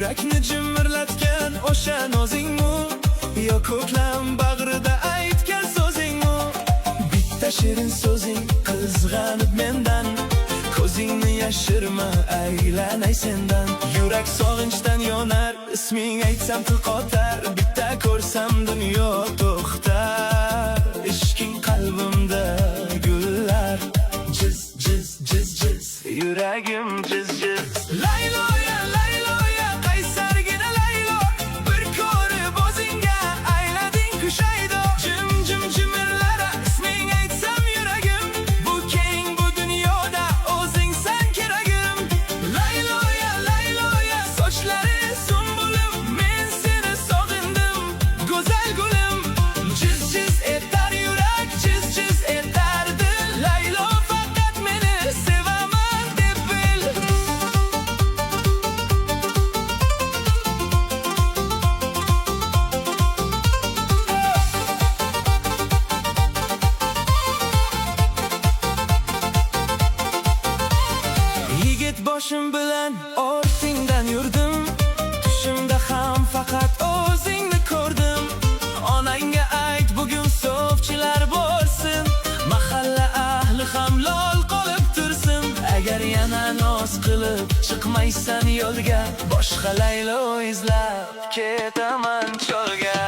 Yurakni jimirlatgan o'sha nozingmi, yo ko'klam bag'rida aytgan so'zingmi? Bitta shirin so'zing qizg'anib mendan, ko'zingni yashirma aylanay sendan. Yurak sog'inchdan yonar, isming aytsam til qotar, bitta ko'rsam dunyo to'xtar. Ishqing qalbimda gullar, jiz jiz jiz jiz, yuragim jiz jiz. Laylo ya Laylo ya, qaysargina Laylo, bir ko'rib o'zingga aylading kushaydo. Jim jim jimirlara isming aytsam yuragim, bu keng bu dunyoda o'zingsan keragim. Laylo ya Laylo ya, sochlari sumbulim, men seni sog'indim go'zal gulim. Jiz jiz etar yurak, jiz jiz etar dil, Laylo faqat meni sevaman deb bil. Yigit boshim bilan ortingdan yurdim, tushimda ham faqat o'zingni ko'rdim. Onangga ayt bugun sovchilar bo'lsin, mahalla ahli ham lol qolib tursin. Agar yana noz qilib chiqmaysan yo'lga, boshqa Laylo izlab ketaman cholga.